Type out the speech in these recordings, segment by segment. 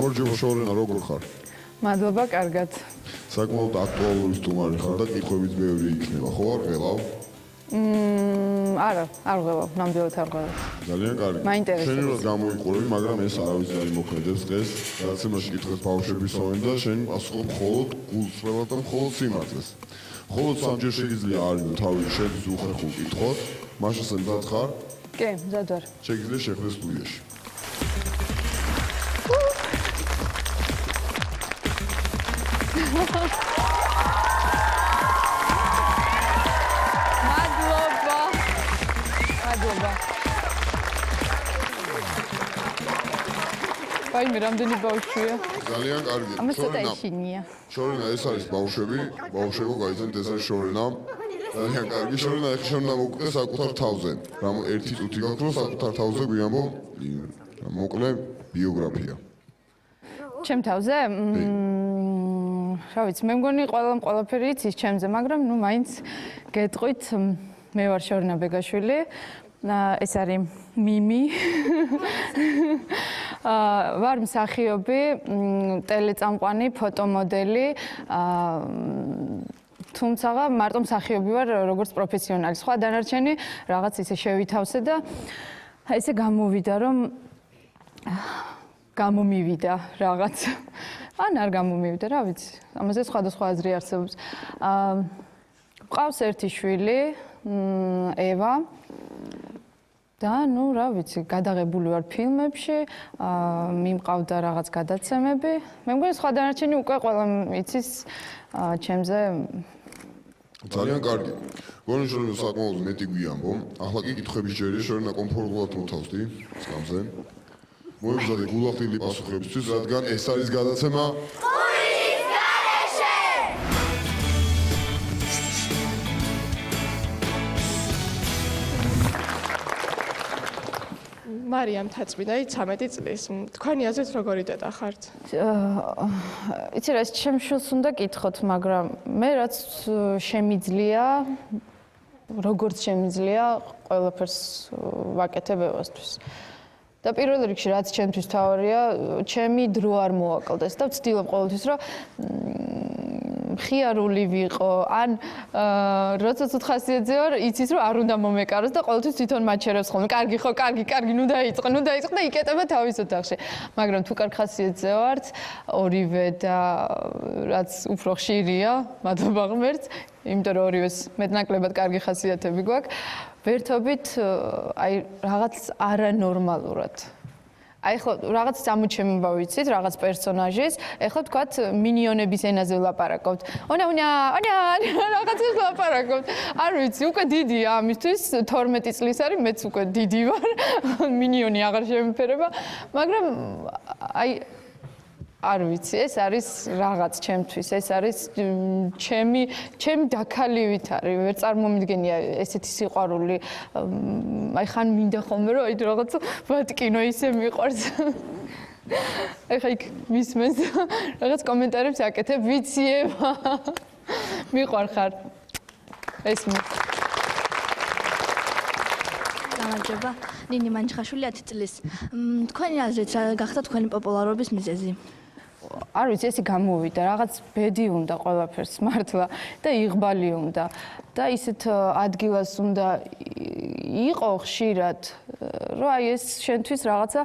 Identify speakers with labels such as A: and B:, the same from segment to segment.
A: გამარჯობა შორენა, როგორ ხარ?
B: მადლობა, კარგად.
A: საკმაოდ აქტუალური სტუმარი ხარ და კითხვებიც ბევრი იქნება, ხო არ ღელავ?
B: არა, არ ვღელავ, ნამდვილად არ ვღელავ.
A: ძალიან კარგი.
B: მაინტერესებს.
A: შენ რა გამოიყურები, მაგრამ ეს არავის არ იმოქმედებს დღეს. რაც იმაში კითხებს ბავშვების სოვენ და შენ პასუხობ მხოლოდ გულწრფელად და მხოლოდ სიმართლეს. მხოლოდ სამჯერ შეიძლება არ იყო თავი შედის უხერხულ კითხოთ. მაშინ მზად ხარ?
B: კი, მზად ვარ.
A: შეგიძლია შეხვდეს სტუდიაში.
B: მადლობა. ვაიმე, რამდენი ბავშვია?
A: ძალიან კარგი.
B: ამას ცოტა ეშინია.
A: შორენა, ეს არის ბავშვები. ბავშვებო, გაიცანთ, ეს არის შორენა. ძალიან კარგი. შორენა, ეხლა შორენა მოგყვეს საკუთარ თავზე. რამ ერთი წუთი გაქვს, რომ საკუთარ თავზე გვიამბო მოკლე ბიოგრაფია.
B: ჩემ თავზე? რა ვიცი, მე მგონი ყველაფერი იცის ჩემზე, მაგრამ ნუ მაინც გეტყვით, მე ვარ შორენა ბეგაშვილი. ეს არის მიმი. ვარ მსახიობი, ტელეწამყვანი, ფოტომოდელი. თუმცა მარტო მსახიობი ვარ, როგორც პროფესიონალი. სხვა დანარჩენი რაღაც ისე შევითავსე და ესე გამოვიდა, რომ გამომივიდა რაღაც. ან არ გამომივიდა, რა ვიცი. ამაზე სხვადასხვა აზრი არსებობს. მყავს ერთი შვილი, ევა. და ნუ რა ვიცი, გადაღებული ვარ ფილმებში, მიმყავდა რაღაც გადაცემები. მე მგონი სხვა დანარჩენი უკვე ყველა იცის ჩემზე.
A: ძალიან კარგი. გონი შორენა საკმაოდ მეტი გვიამბო. ახლა კი კითხების ჯერია, შორენა კომფორტულად მოთავსდი სკამზე. მოიგზავნე გულახდილი პასუხებისთვის, რადგან ეს არის გადაცემა
C: მარიამ თაწმინდაი 13 წლის. თქვენი აზრით როგორი დედა ხართ?
B: იცი რა, ჩემ შვილს უნდა კითხოთ, მაგრამ მე რაც შემიძლია, როგორც შემიძლია, ყველაფერს ვაკეთებ ევასთვის. და პირველ რიგში რაც ჩემთვის თავარია, ჩემი დრო არ მოაკლდეს და ვცდილობ ყოველთვის, რომ ხიარული ვიყო, ან როდესაც ხასიათზე ვარ, იცის რომ არ უნდა მომეკაროს და ყოველთვის თვითონ მაჩერებს ხოლმე. კარგი ხო, კარგი, ნუ დაიწყო და იკეტება თავის ოთახში. მაგრამ თუ კარგ ხასიათზე ვართ, ორივე და რაც უფრო ხშირია, მადლობა ღმერთს, იმიტომ რომ ორივეს მეტნაკლებად კარგი ხასიათები გვაქვს, ვერთობით აი რაღაც არანორმალურად. აი ხო რაღაც სამუჩემობა ვიცით, რაღაც პერსონაჟის, ეხლა თქვათ მინიონების ენაზე ვლაპარაკობთ. ონა, რაღაცას ვლაპარაკობთ. არ ვიცი, უკვე დიდია ამისთვის, 12 წლის არის, მეც უკვე დიდი ვარ. მინიონი აღარ შემიფერება, მაგრამ აი არ ვიცი, ეს არის რაღაც ჩემთვის, ეს არის ჩემი დაქალივით არის, ვერ წარმომიდგენია ესეთი სიყვარული. აი ხან მინდა ხოლმე რომ აი რაღაც ვატკინო ისე მიყვარს. ეხა იქ მისმენს რაღაც კომენტარებს აკეთებ, ვიციება. მიყვარხარ. ეს მე.
D: გამარჯობა. ნინი მანჩხაშვილი 10 წლის. თქვენი აზრით რა გახდა თქვენი პოპულარობის მიზეზი?
B: არ ვიცი, ესე გამოვიდა, რაღაც ბედი უნდა ყველაფერს მართლა და იღბალი უნდა და ისეთ ადგილას უნდა იყო ხშირად, რომ აი ეს შენთვის რაღაცა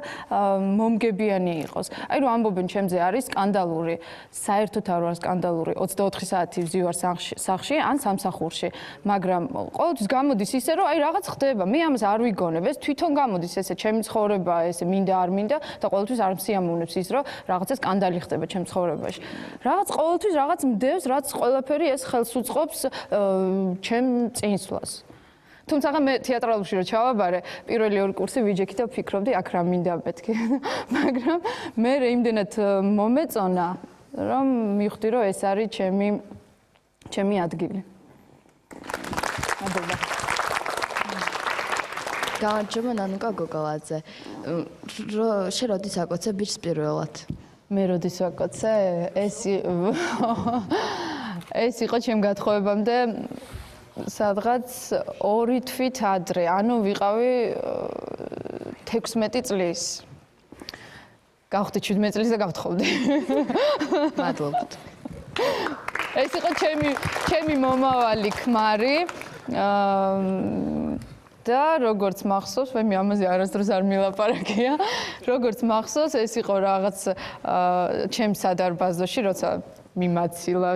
B: მომგებიანი იყოს. აი რომ ამბობენ ჩემზე არის სკანდალური, საერთოდ არ ვარ სკანდალური, 24 საათი ვზივარ სახლში ან სამსახურში, მაგრამ ყოველთვის გამოდის ისე რომ აი რაღაც ხდება, მე ამას არ ვიგონებ, ეს თვითონ გამოდის ესე ჩემი ცხოვრება, ესე მინდა არ მინდა და ყოველთვის არ მსიამოვნებს ის რომ რაღაცა სკანდალი ხდება ჩემ ცხოვრებაში. რაღაც ყოველთვის რაღაც მდევს, რაც ყველაფერი ეს ხელს უწყობს ჩემ წინსვლას. თუმცა მე თეატრალურში რო ჩავაბარე, პირველი ორი კურსი ვიჯექი და ვფიქრობდი, აქ რა მინდა მეთქი. მაგრამ მე იმდენად მომეწონა, რომ მივხვდი, რომ ეს არის ჩემი ადგილი. მადლობა.
D: გამარჯობა, ნანუკა გოგოლაძე. შენ როდის აკოცე ბიჭს პირველად?
B: მე როდის ვაკოცე? ეს იყო ჩემ გათხოვებამდე სადღაც 2 თვით ადრე, ანუ ვიყავი 16 წლის. გავხდი 17 წლის და გავთხოვდი.
E: მადლობთ.
B: ეს იყო ჩემი მომავალი ქმარი. და როგორც მახსოვს, მე ამაზე არასდროს არ მილაპარაკია. როგორც მახსოვს, ეს იყო რაღაც ჩემს სადარბაზოში, როცა მიმაცილა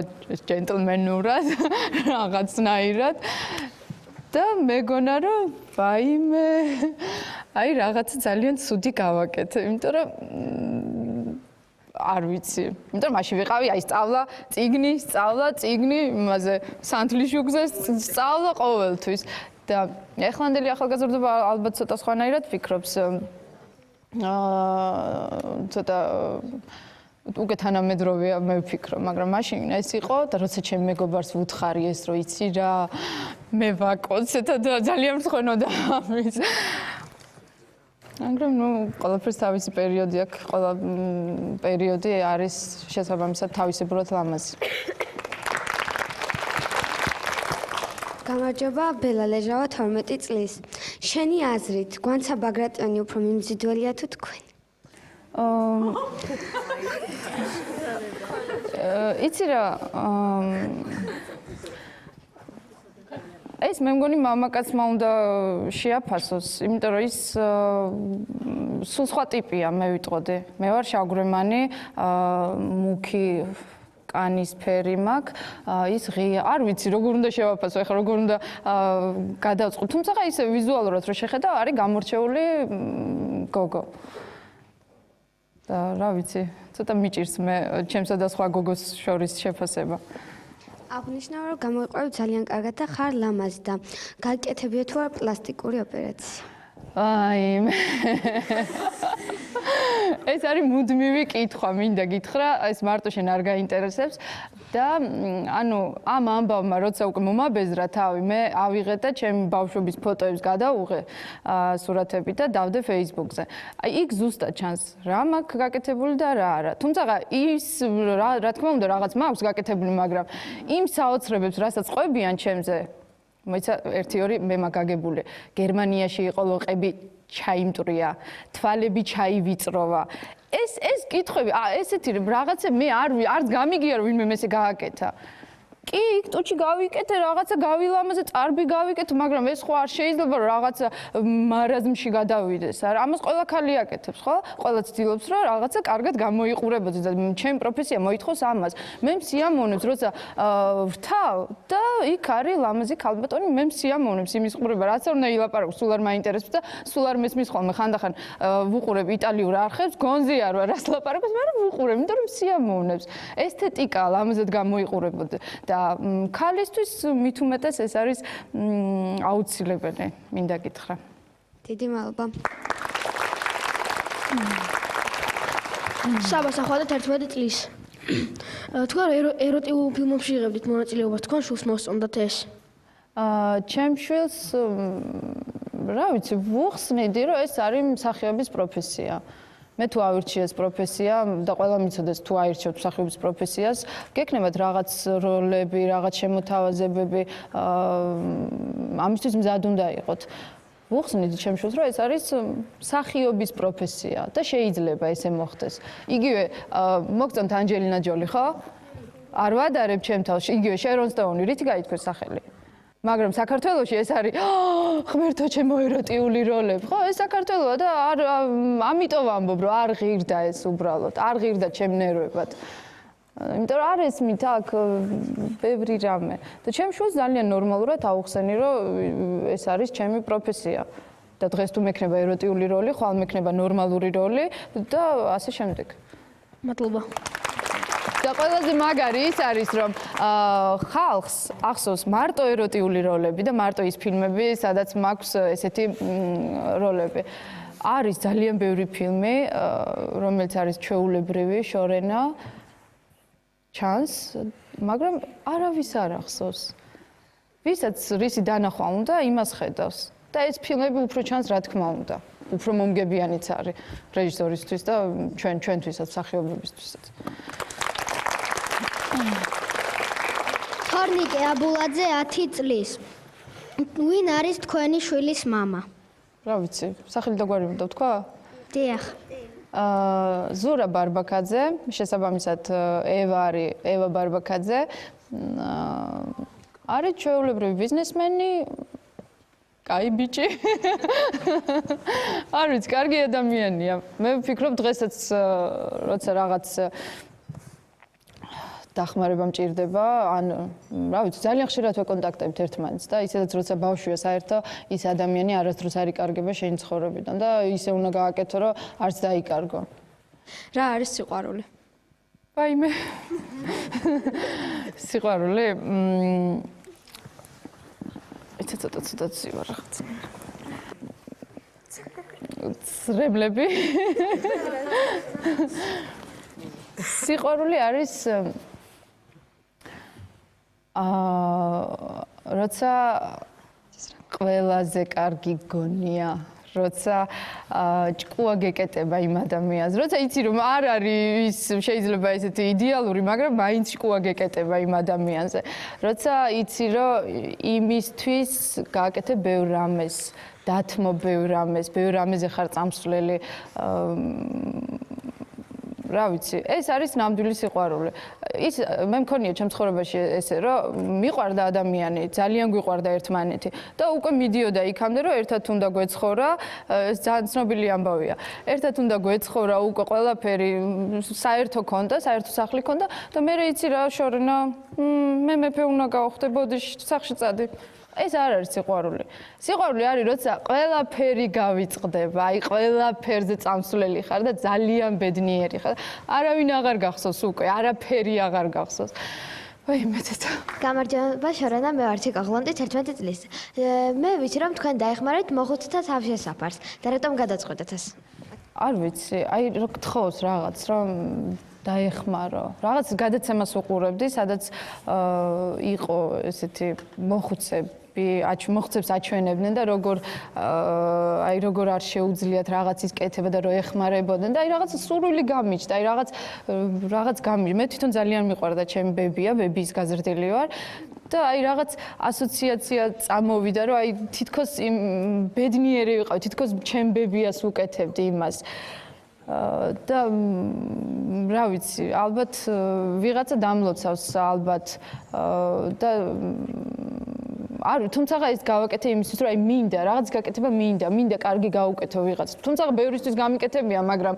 B: ჯენტლმენურად, რაღაცნაირად. და მეგონა რომ ვაიმე, აი რაღაც ძალიან ცუდი გავაკეთე, იმიტომ რომ არ ვიცი. იმიტომ რომ მაშინ ვიყავი, აი სწავლა, წიგნი, იმაზე სანთლიშუგზე სწავლა ყოველთვის. და ეხლანდელი ახალგაზრდობა ალბათ ცოტა სხვანაირად ფიქრობს. ცოტა უკვე თანამედროვეა მე ვფიქრობ, მაგრამ მაშინ ეს იყო და როცა ჩემ მეგობარს ვუთხარი ეს რო იცი რა მე ვაკოცე და ძალიან მწვენოდა ამის. მაგრამ ყველაფერს თავისი პერიოდი აქვს, ყველა პერიოდი არის შესაბამისად თავისებურად ლამაზი.
F: გამარჯობა, ბელა ლეჟავა 12 წლის. შენი აზრით, გვანცა ბაგრატიონი უფრო მიმზიდველია თუ თქვენ?
B: იცი რა, ეს მე მგონი მამაკაცმა უნდა შეაფასოს, იმიტომ რომ ის სულ სხვა ტიპია, მე ვიტყოდი. მე ვარ შავგვრემანი, მუქი კანის ფერი მაქვს, ის ღია, არ ვიცი როგორ უნდა შევაფასო, ეხლა როგორ უნდა გადავწყო. თუმცა ისე ვიზუალურად რო შეხედა, არის გამორჩეული გოგო. და რა ვიცი, ცოტა მიჭირს მე ჩემსა და სხვა გოგოს შორის შეფასება.
F: აღნიშნავ, რომ გამოიყვებ ძალიან კარგად და ხარ ლამაზი და გაკეთებია თუ არ პლასტიკური ოპერაცია?
B: აი ეს არის მუდმივი კითხვა, მინდა გითხრა, ეს მარტო შენ არ გაინტერესებს და ანუ ამ ამბავმა როცა უკვე მომაბეზრა თავი, მე ავიღე და ჩემი ბავშვობის ფოტოებს გადავუღე სურათები და დავდე Facebook-ზე. აი იქ ზუსტად ჩანს რა მაქვს გაკეთებული და რა არა. თუმცა ის რა თქმა უნდა რაღაც მაქვს გაკეთებული, მაგრამ იმ საოცრებებს, რასაც ყვებიან ჩემზე მოიცა 1-2 მე მაგაგებული. გერმანიაში იყო ლოყები ჩაიმტრია, თვალები ჩაივიწროვა. ეს კითხვები, ესეთი რაღაცა მე არც გამიგია რომ ვინმე ესე გააკეთა. კი, ტუჩი გავიკეთე, რაღაცა გავილამაზე, წარბი გავიკეთე, მაგრამ ეს ხო არ შეიძლება რომ რაღაცა მარაზმში გადავიდეს. არა, ამას ყველა ქალი აკეთებს, ხო? ყველა ცდილობს რომ რაღაცა კარგად გამოიყურებოდეს და ჩემი პროფესია მოითხოვს ამას. მე მსიამოვნებს, როცა ვრთავ და იქ არის ლამაზი ქალბატონი, მე მსიამოვნებს იმის ყურება, რაც არ უნდა ილაპარაკო, სულ არ მაინტერესებს და სულ არ მესმის ხოლმე ხანდახან ვუყურებ იტალიურ არხებს, გონზე არ ვარ რას ლაპარაკობს, მაგრამ ვუყურებ, იმიტომ რომ მსიამოვნებს. ესთეტიკა ლამაზად გამოიყურებოდეს. ქალისთვის მით უმეტეს ეს არის აუცილებელი, მინდა გითხრა.
F: დიდი მადლობა.
G: საბა სახვალეთ 11 წლის. თქვენ ეროტიულ ფილმებში იღებდით მონაწილეობას, თქვენ შულს მოსწონდათ ეს?
B: ჩემ შვილს რა ვიცი, ვუხსნიდი, რომ ეს არის მსახიობის პროფესია. მე თუ ავირჩიე ეს პროფესია და ყველა მიცოდეს თუ აირჩევთ მსახიობის პროფესიას, გექნებათ რაღაც როლები, რაღაც შემოთავაზებები, ამისთვის მზად უნდა იყოთ. ვუხსნიდი ჩემ შვილს, რომ ეს არის მსახიობის პროფესია და შეიძლება ესე მოხდეს. იგივე მოგწონთ ანჯელინა ჯოლი, ხო? არ ვადარებ ჩემ თავში, იგივე შერონ სტოუნი, რითი გაითქვეს სახელი? მაგრამ საქართველოში ეს არის ღმერთო ჩემო ეროტიული როლები, ხო? ეს საქართველოა და ამიტომ ვამბობ, რომ არ ღირდა ეს უბრალოდ, არ ღირდა ჩემ ნერვებად. იმიტომ რომ არ ესმით აქ ბევრი რამე. და ჩემ შულს ძალიან ნორმალურად აუხსენი, რომ ეს არის ჩემი პროფესია. და დღეს თუ მექნება ეროტიული როლი, ხვალ მექნება ნორმალური როლი და ასე შემდეგ.
G: მადლობა.
B: და ყველაზე მაგარი ის არის, რომ ხალხს ახსოვს მარტო ეროტიული როლები და მარტო ის ფილმები, სადაც მაქვს ესეთი როლები. არის ძალიან ბევრი ფილმი, რომელიც არის ჩვეულებრივი, შორენა, ჩანს, მაგრამ არავის არ ახსოვს. ვისაც რისი დანახვა უნდა, იმას ხედავს. და ეს ფილმები უფრო ჩანს, რა თქმა უნდა. უფრო მომგებიანიც არის რეჟისორისთვის და ჩვენთვისაც, მსახიობებისთვისაც.
H: თორნიკე აბულაძე 10 წლის. ვინ არის თქვენი შვილის მამა?
B: რა ვიცი, სახელი და გვარი უნდა ვთქვა?
H: დიახ.
B: ზურა ბარბაკაძე, შესაბამისად ევა არის ევა ბარბაკაძე. არის ჩვეულებრივი ბიზნესმენი, კაი ბიჭი. არ ვიცი, კარგი ადამიანია. მე ვფიქრობ დღესაც როცა რაღაც დახმარება მჭირდება, ან რა ვიცი, ძალიან ხშირად ვეკონტაქტებთ ერთმანეთს და ისედაც როცა ბავშვია საერთო, ის ადამიანი არასდროს არ იკარგება შენი ცხოვრებიდან და ისე უნდა გააკეთო, რომ არც დაიკარგო.
C: რა არის სიყვარული?
B: ვაიმე. სიყვარული? ცოტა ვარ რაღაც. ცრებლები. სიყვარული არის როცა ყველაზე კარგი გონია, როცა ჭკუა გეკეტება იმ ადამიანს, როცა იცი რომ არ არის ის შეიძლება ესეთი იდეალური, მაგრამ მაინც ჭკუა გეკეტება იმ ადამიანზე, როცა იცი რომ იმისთვის გააკეთე ბევრ რამეს, დათმო ბევრ რამეს, ბევრ რამეზე ხარ წამსვლელი, რა ვიცი, ეს არის ნამდვილი სიყვარული. ის მე მქონია ჩემ ცხოვრებაში ესე, რომ მიყვარდა ადამიანი, ძალიან გვიყვარდა ერთმანეთი და უკვე მიდიოდა იქამდე, რომ ერთად უნდა გვეცხოვრა, ეს ძალიან ცნობილი ამბავია. ერთად უნდა გვეცხოვრა, უკვე ყველაფერი საერთო ქონდა, საერთო სახლი ქონდა და მე იცი რა შორენა, მე მეფე უნდა გავხდე, ბოდიში სახლში წადი. ეს არ არის სიყვარული. სიყვარული არის, როცა ყველაფერი გავიწყდება, აი ყველაფერზე წამსვლელი ხარ და ძალიან ბედნიერი ხარ. არავინ აღარ გახსოვს უკვე, არაფერი აღარ გახსოვს. ვაი მეცეთა.
F: გამარჯობა შორენა, მე ვარ ციკა ღლონტის 11 წლის. მე ვიცი რომ თქვენ დაეხმარეთ მოხუცთა თავშესაფარს და რატომ გადაწყვეტეთ ეს?
B: არ ვიცი, აი რო გთხოვს რაღაც, რომ დაეხმარო. რაღაც გადაცემას უყურებდი, სადაც იყო ესეთი მოხუცებს აჩვენებდნენ და როგორ არ შეუძლიათ რაღაცის კეთება და რო ეხმარებოდნენ და აი რაღაც სურვილი გამიჩნდა, აი რაღაც გამიჩნდა. მე თვითონ ძალიან მიყვარდა ჩემი ბებია, ბებიის გაზრდილი ვარ. და აი რაღაც ასოციაცია წამოვიდა, რომ აი თითქოს ბედნიერი ვიყავ, თითქოს ჩემ ბებიას ვუკეთებდი იმას. და რა ვიცი, ალბათ ვიღაცა დამლოცავს ალბათ და თუმცა ეს გავაკეთე იმისთვის, რომ აი მინდა, რაღაც გაკეთება მინდა კარგი გავუკეთო ვიღაც. თუმცა ბევრისთვის გამიკეთებია, მაგრამ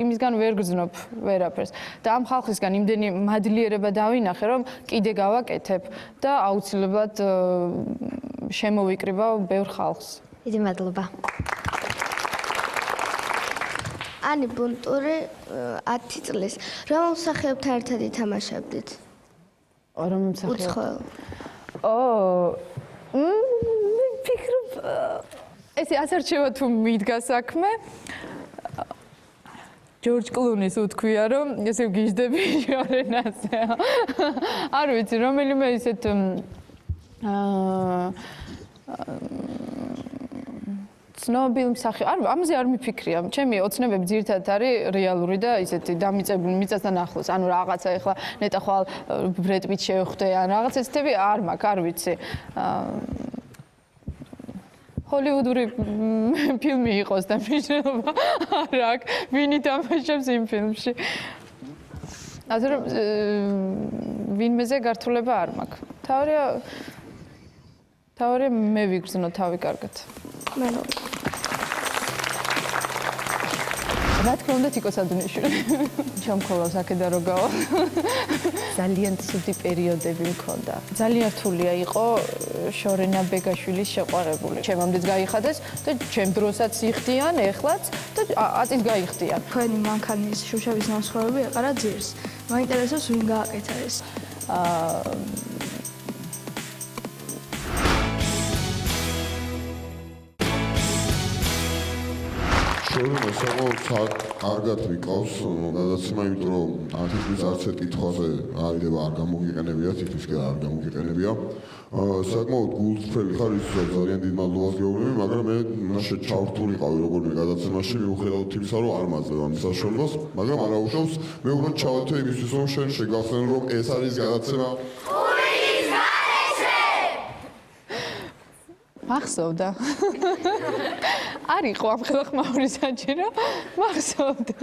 B: იმისგან ვერ გრძნობ ვერაფერს. და ამ ხალხისგან იმდენი მადლიერება დავინახე, რომ კიდე გავაკეთებ და აუცილებლად შემოვიკრიბავ ბევრ ხალხს.
F: დიდი მადლობა. ანი ბუნტური 10 წლის. რომელ მსახიობთან ერთად ითამაშებდით?
B: რომელ მსახიობთან? ფიქრობ ესე ასარჩევა თუ მიდგა საქმე. ჯორჯ კლუნის უთქვია, რომ ესე ვგიჟდები შორენაზე. არ ვიცი, რომელიმე ისეთ ცნობილ მსახიობ, ამაზე არ მიფიქრია. ჩემი ოცნებები ძირითადად არის რეალური და ისეთი დამიწებული მიწასთან ახლოს. ანუ რაღაცა ეხლა ნეტა ხვალ ბრედ პიტ შევხვდე ან რაღაც ესეთები არ მაქვს, არ ვიცი. ჰოლივუდური ფილმი იყოს და მნიშვნელობა არ აქვს. ვინი თამაშობს იმ ფილმში? ასე რომ ვინმეზე გართულება არ მაქვს. თავარია მე ვიგრძნო თავი კარგად. რა თქმა უნდა თიკო სადუნიშვილი. ჩამქოლავს აქედან რო გავა. ძალიან ცუდი პერიოდები მქონდა. ძალიან რთულია იყო შორენა ბეგაშვილის შეყვარებული. ჩემამდეც გაიხადეს და ჩემ დროსაც იხდიან, ეხლაც და აწის გაიხდიან.
D: თქვენი მანქანის შუშების ნამსხვრევები ეყარა ძირს. მაინტერესებს ვინ გააკეთა ეს?
A: შორენა საკმაოდ კარგად ვიყავს გადაცემა, იმიტომ რომ თითქმის არც ერთ კითხვაზე არიდება არ გამოგიყენებია, თითქმის არ გამოგიყენებია. საკმაოდ გულწრფელი ხარ, ისაც ძალიან დიდ მადლობას გეუბნები, მაგრამ მე ნაშე ჩავრთულიყავი როგორმე გადაცემაში, მიუხედავად იმისა, რომ არ მაძლევ ამ საშუალებას, მაგრამ არ აუშავს, მე უბრალოდ ჩავეთე იმისთვის, რომ შენ შეგახსენ, რომ ეს არის გადაცემა
B: მახსოვდა. არ იყო ამ ხელახმაური საჭირო, მახსოვდა.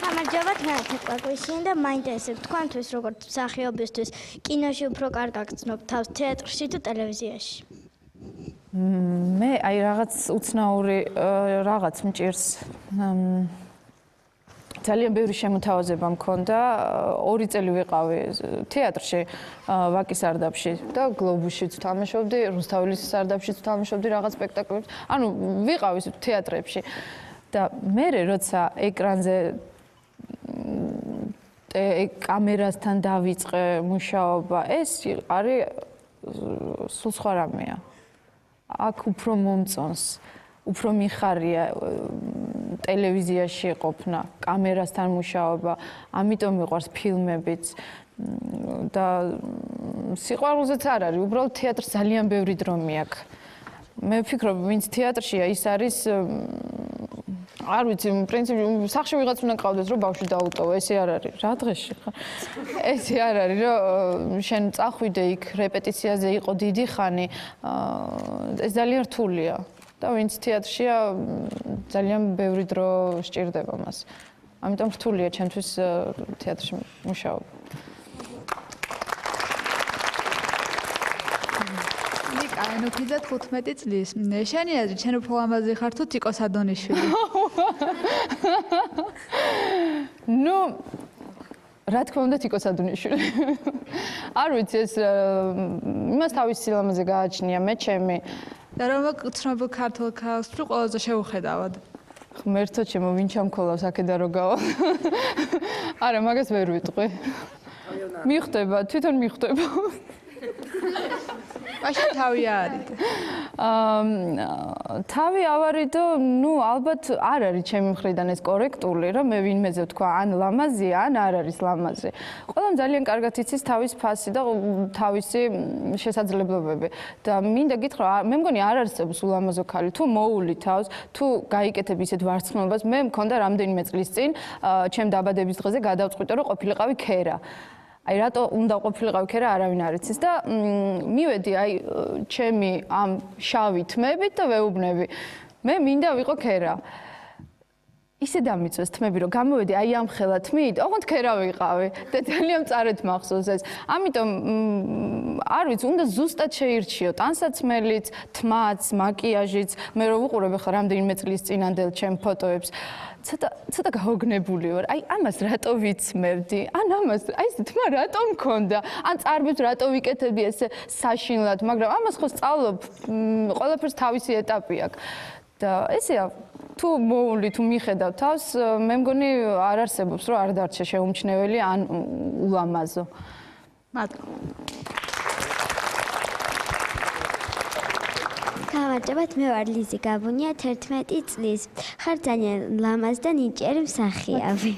H: გამარჯობა, თეატრი ყვაგვისინ და მაინტერესებს თქვენთვის როგორც მსახიობისთვის კინოში უფრო კარგად გრძნობთ თავს თეატრში თუ ტელევიზიაში?
B: მე აი რაღაც უცნაური რაღაც მჭირს. ძალიან ბევრი შემოთავაზება მქონდა. 2 წელი ვიყავი თეატრში, ვაკის სარდაფში და გლობუსშიც თამაშობდი, რუსთაველის სარდაფშიც თამაშობდი რაღაც სპექტაკლებს. ანუ ვიყავი თეატრებში. და მე როცა ეკრანზე კამერასთან დავიწყე მუშაობა, ეს არის სულ სხვა რამეა. აქ უფრო მომწონს, უფრო მიხარია ტელევიზიაში ყოფნა, კამერასთან მუშაობა, ამიტომ მიყვარს ფილმებიც და სიყვარულზეც არ არის, უბრალოდ თეატრს ძალიან ბევრი დრო მიაქვს. მე ვფიქრობ, ვინც თეატრშია, ის არის არ ვიცი, პრინციპი სახში ვიღაც უნდა გყავდეს, რომ ბავშვი დაუტოვო, ესე არ არის. რა დღეში ხარ? ესე არ არის, რომ შენ წახვიდე იქ რეპეტიციაზე იყო დიდი ხანი, ეს ძალიან რთულია. და ვინც თეატრშია, ძალიან ბევრი დრო სჭირდება მას. ამიტომ რთულია ჩემთვის თეატრში მუშაობა.
E: ანუ 15 წლის. შენი აზრით, შენ უფრო ლამაზი ხარ თუ თიკო სადონიშვილი?
B: ნუ რა თქმა უნდა თიკო სადონიშვილი. არ ვიცი ეს იმას თავის სილამაზე გააჩნია მე ჩემი.
E: და რომ ცნობილ ქართულ ქალს თუ ყველაზე შეუხედავად.
B: ღმერთო ჩემო, ვინ ჩამქოლავს აქედან რო გავა? არა, მაგას ვერ ვიტყვი. მიხვდება, თვითონ მიხვდება.
E: მაშინ თავი არის.
B: თავი ავარიდო, ნუ ალბათ არ არის ჩემი მხრიდან ეს კორექტული, რომ მე ვინმეზე ვთქვა, ან ლამაზია, ან არ არის ლამაზი. ყველამ ძალიან კარგად იცის თავის ფასი და თავისი შესაძლებლობები. და მინდა გითხრა, მე მგონი არ არსებობს ულამაზო ქალი, თუ მოული თავს, თუ გაიკეთებ ისეთ ვარცხნობას, მე მქონდა რამდენიმე წლის წინ, ჩემ დაბადების დღეზე გადავწყვიტე, რომ ყოფილიყავი ქერა. აი რატო უნდა ყოფილიყავი ქერა, არავინ არ იცის და მივედი აი ჩემი ამ შავი თმებით და ვეუბნები. მე მინდა ვიყო ქერა. ისე დამიწვეს თმები, რომ გამოვედი აი ამ ხელა თმით, ოღონდ ქერა ვიყავი და ძალიან მწარედ მახსოვს ეს. ამიტომ არ ვიცი, უნდა ზუსტად შეირჩიო ტანსაცმელიც, თმაც, მაკიაჟიც. მე რო ვუყურებ ახლა რამდენიმე წლის წინანდელ ჩემ ფოტოებს, ცოტა გაოგნებული ვარ. აი ამას რატო ვიცმევდი? ან ამას აი ეს თმა რატო მქონდა? ან წარბებს რატო ვიკეთებდი ესე საშინლად, მაგრამ ამას ხო სწავლობ, ყველაფერს თავისი ეტაპი აქვს. და ესეა, თუ მოული, თუ მიხედავ თავს, მე მგონი არ არსებობს, რომ არ დარჩე შეუმჩნეველი ან ულამაზო.
E: მადლობა.
H: გამარჯობა, მე ვარ ლიზი გაბუნია, 11 წლის. ხარ ძალიან ლამაზ და ნიჭიერი მსახიობი.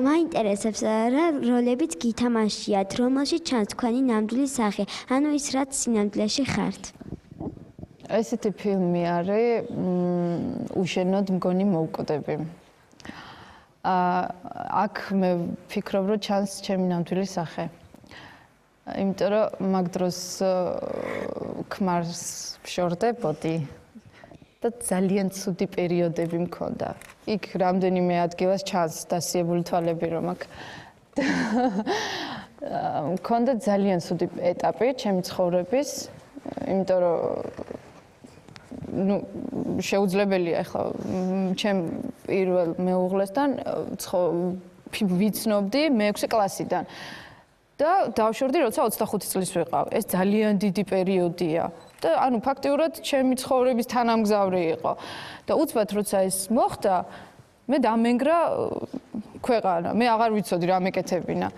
H: მაინტერესებს რა როლებიც გითამაშიათ, რომელშიც ჩანს თქვენი ნამდვილი სახე, ანუ ის რაც სინამდვილეში ხართ.
B: ესეთი ფილმი არის უშენოდ მგონი მოვკვდები. აქ მე ვფიქრობ, რომ ჩანს ჩემი ნამდვილი სახე. იმიტომ რომ მაგ დროს ქმარს ვშორდებოდი და ძალიან ცუდი პერიოდები მქონდა. იქ რამდენიმე ადგილას ჩანს დასიებული თვალები რომ აქ მქონდა ძალიან ცუდი ეტაპი ჩემი ცხოვრების, იმიტომ რომ ნუ შეუძლებელია ახლა ჩემ პირველ მეუღლესთან ვიცნობდი მე-6 კლასიდან. და დავშორდი, როცა 25 წლის ვიყავ. ეს ძალიან დიდი პერიოდია. და ანუ ფაქტიურად ჩემი ცხოვრების თანამგზავრი იყო. და უცბად როცა ეს მოხდა, მე დამენგრა ქვეყანა. მე აღარ ვიცოდი რა მეკეთებინა.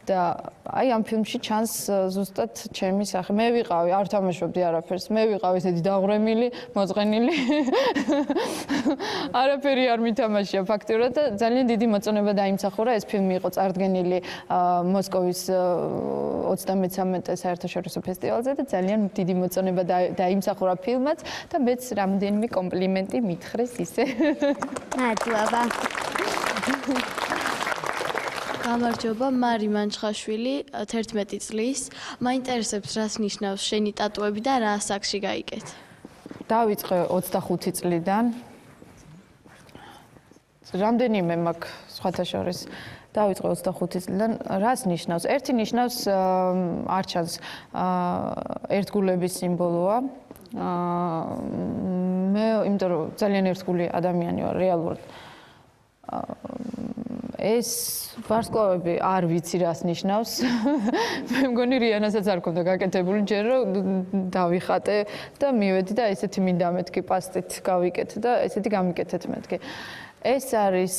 B: და აი ამ ფილმში ჩანს ზუსტად ჩემი სახე. მე ვიყავი, არ თამაშობდი არაფერს. მე ვიყავი ესეთი დაღვრემილი, მოწყენილი. არაფერი არ მითამაშია ფაქტიურად და ძალიან დიდი მოწონება დაიმსახურა. ეს ფილმი იყო წარდგენილი მოსკოვის 33 საერთაშორისო ფესტივალზე და ძალიან დიდი მოწონება დაიმსახურა ფილმაც და მეც რამდენიმე კომპლიმენტი მითხრეს ისე.
H: მადლობა.
I: გამარჯობა, მარი მანჩხაშვილი, 11 წლის. მაინტერესებს, რას ნიშნავს შენი ტატუები და რა ასაკში გაიგეთ?
B: დავიწყე 25 წლიდან. რამდენიმე მაქვს სხვათა შორის. დავიწყე 25 წლიდან. რას ნიშნავს? ერთი ნიშნავს არჩანს ერთგულების სიმბოლოა. მე იმიტომ რომ ძალიან ერთგული ადამიანი ვარ რეალურად. ეს ვარსკვლავები არ ვიცი რას ნიშნავს. მე მგონი რიანასაც არ ქონდა გაკეთებული ჯერ რომ დავიხატე და მივედი და ესეთი მინდა მეთქი პასტით გავიკეთე და ესეთი გამიკეთეთ მეთქი. ეს არის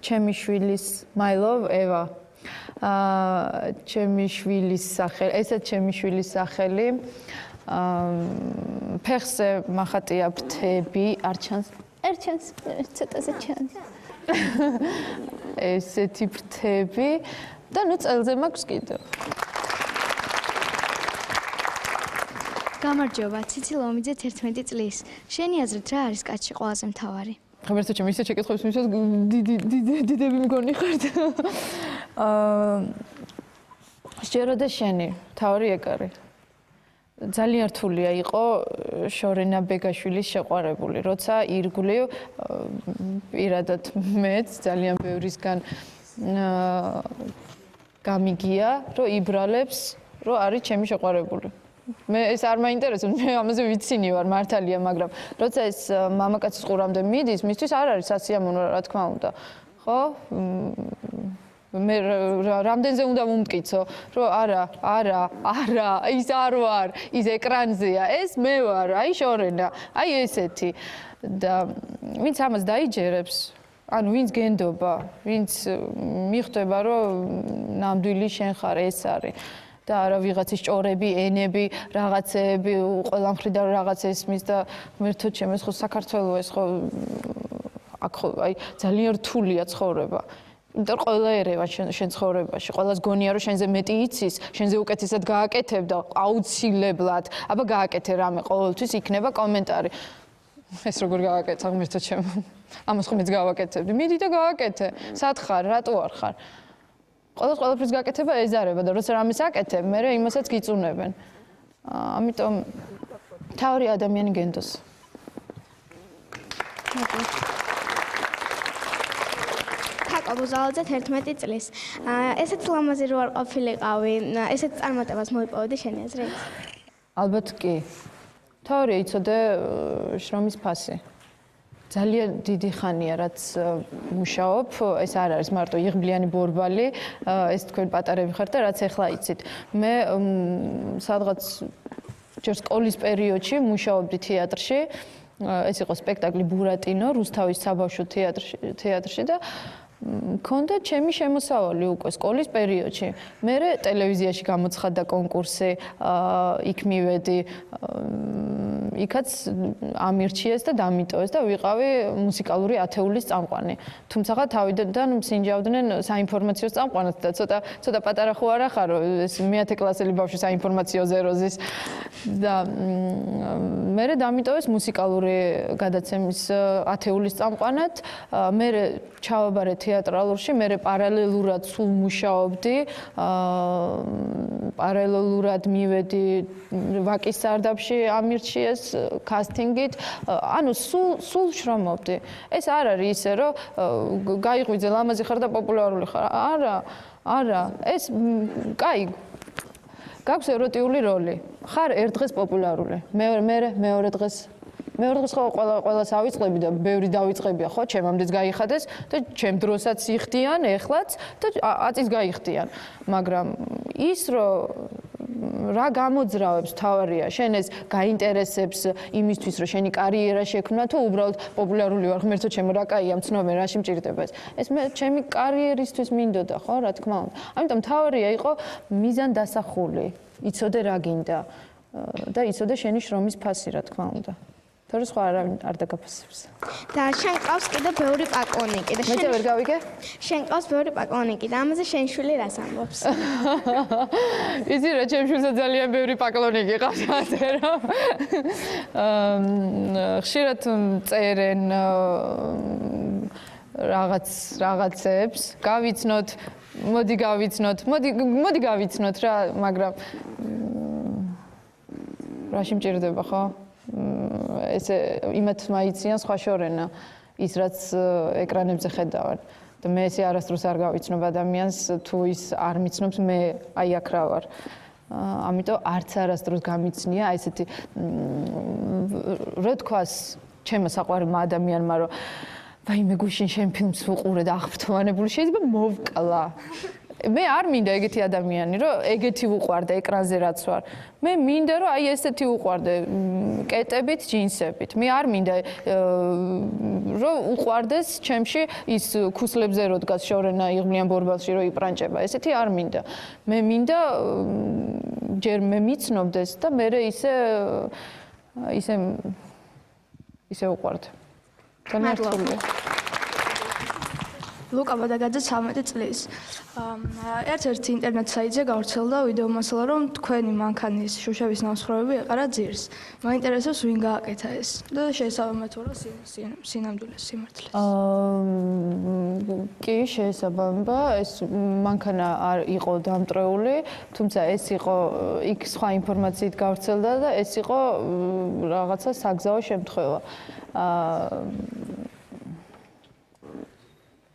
B: ჩემი შვილის my love eva. ჩემი შვილის სახელი, ესეც ჩემი შვილის სახელი. ფეხზე მახატია ფრთები, არ ჩანს. არ ჩანს, ცოტაზე ჩანს. ესეთი ფრთები და ნუ წელზე მაქვს კიდევ.
D: გამარჯობა, ციცი ლომიძე 11 წლის. შენი აზრით რა არის კაცში ყველაზე მთავარი?
B: ღმერთო ჩემი ისე შეკითხებს მისვას დიდები მგონი ხართ. სჯერო და შენი, მთავარი ეგ არის. ძალიან რთულია იყო შორენა ბეგაშვილის შეყვარებული, როცა ირგვლივ პირადად მეც ძალიან ბევრისგან გამიგია, რომ იბრალებს, რომ არის ჩემი შეყვარებული. მე ეს არ მაინტერესებს, მე ამაზე ვიცინი ვარ, მართალია, მაგრამ როცა ეს მამაკაცის ყურამდე მიდის, მისთვის არ არის სასიამოვნო, რა თქმა უნდა. ხო? მე რამდენზე უნდა მომტკიცო, რომ არა, ის არ ვარ, ის ეკრანზეა, ეს მე ვარ, აი შორენა, აი ესეთი. და ვინც ამას დაიჯერებს, ანუ ვინც გენდობა, ვინც მიხვდება, რომ ნამდვილი შენ ხარ, ეს არის. და არა ვიღაცის ჭორები, ენები, რაღაცეები, ყველა მხრიდან რაღაც ესმის და ღმერთო ჩემ ეს ხო საქართველო ეს ხო აქ ხო აი ძალიან რთულია ცხოვრება. იმიტომ რომ ყველა ერევა შენ ცხოვრებაში, ყველას გონია რომ შენზე მეტი იცის, შენზე უკეთესად გააკეთებ და აუცილებლად, აბა გააკეთე რამე, ყოველთვის იქნება კომენტარი. ეს როგორ გააკეთე, ღმერთო ჩემ. ამას ხომ მეც გავაკეთებდი. მიდი და გააკეთე. სად ხარ, რატო არ ხარ? ყველაფრის გაკეთება ეზარება და როცა რამეს აკეთებ, მე იმასაც გიწუნებენ. ამიტომ თავი ადამიანი გენდოს.
G: აბუზალაძე 11 წლის. ესეც ლამაზი რო არ ყოფილიყავი, ესეც წარმატებას მოიპოვდი შენი აზრით?
B: ალბათ კი. თავი იცოდე შრომის ფასი. ძალიან დიდი ხანია რაც მუშაობ, ეს არ არის მარტო იღბლიანი ბორბალი, ეს თქვენ პატარები ხართ და რაც ახლა იცით. მე სადღაც ჯერ სკოლის პერიოდში მუშაობდი თეატრში. ეს იყო სპექტაკლი ბურატინო, რუსთავის საბავშვო თეატრში და მქონდა ჩემი შემოსავალი უკვე სკოლის პერიოდში. მე ტელევიზიაში გამოცხადდა კონკურსი, იქ მივედი, იქაც ამირჩიეს და დამიტოვეს და ვიყავი მუსიკალური ათეულის წამყვანი. თუმცა თავიდან მსინჯავდნენ საინფორმაციო წამყვანად და ცოტა პატარა ხო არა ხარო, ეს მე-10 კლასელი ბავშვი საინფორმაციო ზეროზის და მე დამიტოვეს მუსიკალური გადაცემის ათეულის წამყვანად. მე ჩავაბარე თეატრალურში, მე პარალელურად სულ მუშაობდი, პარალელურად მივედი ვაკის სარდაფში ამირჩიეს კასტინგით, ანუ სულ შრომობდი. ეს არ არის ისე, რომ გაიღვიძე ლამაზი ხარ და პოპულარული ხარ. არა, ეს კაი გაქვს ეროტიული როლი. ხარ ერთ დღეს პოპულარული. მეორე დღეს ხო ყველას ავიწყები და ბევრი დავიწყებია, ხო, ჩემამდეც გაიხადეს და ჩემ დროსაც იხდიან, ეხლაც და აწის გაიხდიან. მაგრამ ის რომ რა გამოძრავებს თავარია, შენ ეს გაინტერესებს იმისთვის, რომ შენი კარიერა შექმნა თუ უბრალოდ პოპულარული ვარ, ღმერთო ჩემო, რა კაია, მცნობენ, რაში მჭირდება ეს. ეს მე ჩემი კარიერისთვის მინდოდა, ხო, რა თქმა უნდა. ამიტომ თავარია იყო მიზანდასახული, იცოდე რა გინდა და იცოდე შენი შრომის ფასი, რა თქმა უნდა. თორე სხვა არ დაგაფასებს.
G: და შენ ყავს კიდე ბევრი პაკლონიკი და
B: მე ვერ გავიგე?
G: შენ ყავს ბევრი პაკლონიკი და ამაზე შენ შვილი რას ამბობს?
B: იცი რა, ჩემ შვილსაც ძალიან ბევრი პაკლონიკი ყავს, ასე რომ ხშირად წერენ რაღაცებს, გავიცნოთ, მოდი გავიცნოთ რა, მაგრამ რაში მჭირდება ხო? ესე იმათ მაიციან სხვა შორენა, ის რაც ეკრანებზე ხედავენ. და მე ესე არასდროს არ გავიცნობ ადამიანს, თუ ის არ მიცნობს, მე აი აქ რა ვარ. ამიტომ არც არასდროს გამიცნია ესეთი რო თქვას ჩემო საყვარელმა ადამიანმა, რომ ვაიმე გუშინ შენ ფილმს ვუყურე და აღფრთოვანებული შეიძლება მოვკლა. მე არ მინდა ეგეთი ადამიანი, რომ ეგეთი უყვარდე ეკრანზე რაც ვარ. მე მინდა რომ აი ესეთი უყვარდე კეტებით, ჯინსებით. მე არ მინდა რომ უყვარდეს ჩემში ის ქუსლებზე რო დგას შორენა იღმლიან ბორბალში რო იპრანჭება. ესეთი არ მინდა. მე მინდა ჯერ მე მიცნობდეს და მე ისე უყვარდე. ძალიან რთულია.
E: ლუკა ბადაგაძე 13 წლის. ერთ-ერთი ინტერნეტ საიტზე გავრცელდა ვიდეო მასალა, რომ თქვენი მანქანის შუშების ნამსხვრევები ეყარა ძირს. მაინტერესებს ვინ გააკეთა ეს და შეესაბამება თუ რა სინამდვილეს სიმართლეს.
B: კი, შეესაბამება. ეს მანქანა არ იყო დამტრეული, თუმცა ეს იყო იქ სხვა ინფორმაციით გავრცელდა და ეს იყო რაღაცა საგზაო შემთხვევა.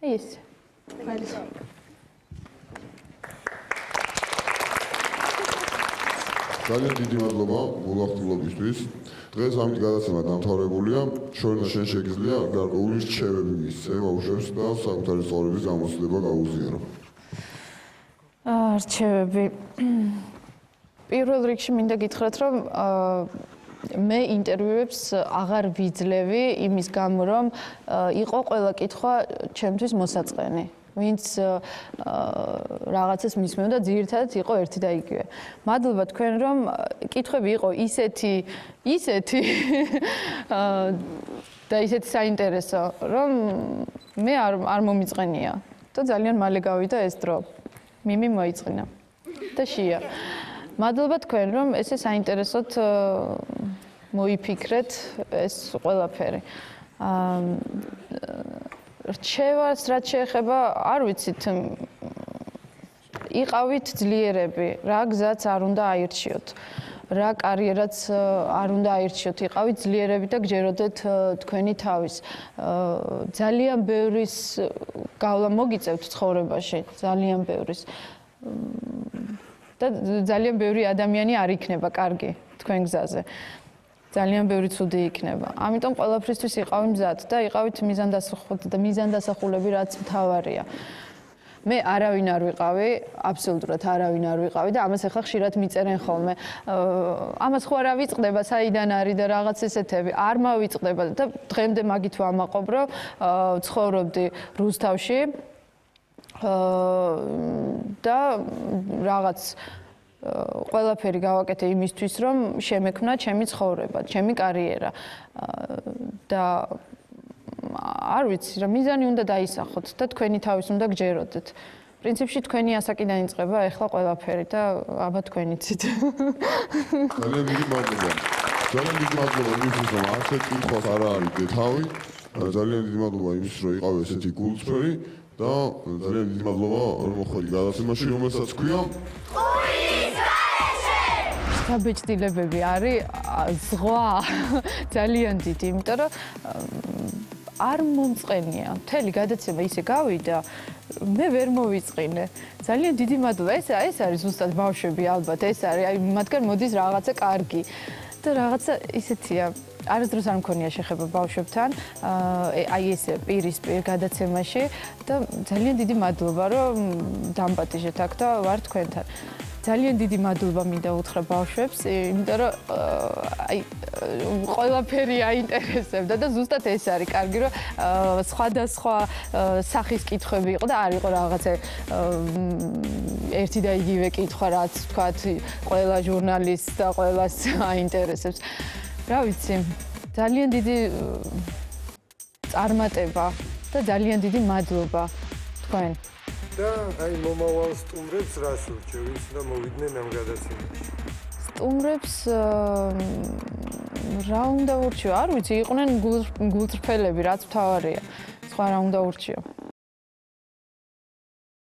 B: ის
A: ძალიან დიდი მადლობა მოლახტულობისთვის. დღეს ამით გადაცემა დამთავრებულია. შორენა შენ შეგიძლია გარკვეული რჩევები მისცე ბავშვებს და საკუთარი ცხოვრების გამოცდილება გაუზიარო.
B: რჩევები. პირველ რიგში მინდა გითხრათ, რომ მე ინტერვიუებს აღარ ვიძლევი იმის გამო, რომ იყო ყველა კითხვა ჩემთვის მოსაწყენი. ვინც რაღაცას მისმენდა, ძირითადად იყო ერთი და იგივე. მადლობა თქვენ, რომ კითხვები იყო ისეთი და ისეთი საინტერესო, რომ მე არ მომიწყენია და ძალიან მალე გავიდა ეს დრო. მიმი მოიწყინა და შია. მადლობა თქვენ, რომ ესე საინტერესოდ მოიფიქრეთ ეს ყველაფერი. რჩევას რაც შეეხება, არ ვიცით, იყავით ძლიერები, რა გზაც არ უნდა აირჩიოთ. რა კარიერაც არ უნდა აირჩიოთ, იყავით ძლიერები და გჯეროდეთ თქვენი თავის. ძალიან ბევრის გავლა მოგიწევთ ცხოვრებაში, ძალიან ბევრის. და ძალიან ბევრი ადამიანი არ იქნება კარგი თქვენ გზაზე. ძალიან ბევრი ცუდი იქნება. ამიტომ ყველაფრისთვის იყავი მზად და იყავით მიზანდასახულები, რაც მთავარია. მე არავინ არ ვიყავი, აბსოლუტურად არავინ არ ვიყავი და ამას ახლა ხშირად მიწერენ ხოლმე. ამას ხო არ ავიწყდება, საიდან არის და რაღაც ესეთები. არ მავიწყდება და დღემდე მაგით ვამაყობ, რომ ცხოვრობდი რუსთავში. და რაღაც ყველაფერი გავაკეთე იმისთვის, რომ შემექმნა ჩემი ცხოვრება, ჩემი კარიერა. და არ ვიცი, რა მიზანი უნდა დაისახოთ და თქვენი თავის უნდა გჯეროდეთ. პრინციპში თქვენი ასაკიდან იწყება ახლა ყველაფერი და აბა თქვენ იცით.
A: ძალიან დიდი მადლობა. ძალიან დიდი მადლობა იმისთვის, რომ ასეთ კითხვას არ არის თავი. ძალიან დიდი მადლობა იმისთვის, რომ იყავ ესეთი გულწრფელი. და ძალიან დიდი მადლობა რომ მოხვედი გადაცემაში, რომელსაც ქვია
B: საბეჭდილებები არის ზღვა ძალიან დიდი, იმიტომ რომ არ მომწყენია. მთელი გადაცემა ისე გავიდა, მე ვერ მოვიწყინე. ძალიან დიდი მადლობა. ეს არის ზუსტად ბავშვები ალბათ, ეს არის, აი მათგან მოდის რაღაცა კარგი. და რაღაცა ისეთია. არასდროს არ მქონია შეხება ბავშვებთან, აი ესე პირისპირ გადაცემაში და ძალიან დიდი მადლობა, რომ დამპატიჟეთ აქ და ვარ თქვენთან. ძალიან დიდი მადლობა მინდა უთხრა ბავშვებს, იმიტომ რომ აი ყველაფერი აინტერესებდა და ზუსტად ეს არის კარგი, რომ სხვადასხვა სახის კითხვები იყო და არ იყო რაღაცა ერთი და იგივე კითხვა, რაც თქვათ ყველა ჟურნალისტს და ყველას აინტერესებს. რა ვიცი, ძალიან დიდი წარმატება და ძალიან დიდი მადლობა თქვენ.
J: და აი მომავალ სტუმრებს რას ურჩევ, ვინც უნდა მოვიდნენ ამ გადაცემაში?
B: სტუმრებს რა უნდა ურჩევ? არ ვიცი, იყვნენ გულწრფელები, რაც მთავარია. სხვა რა უნდა ურჩიო.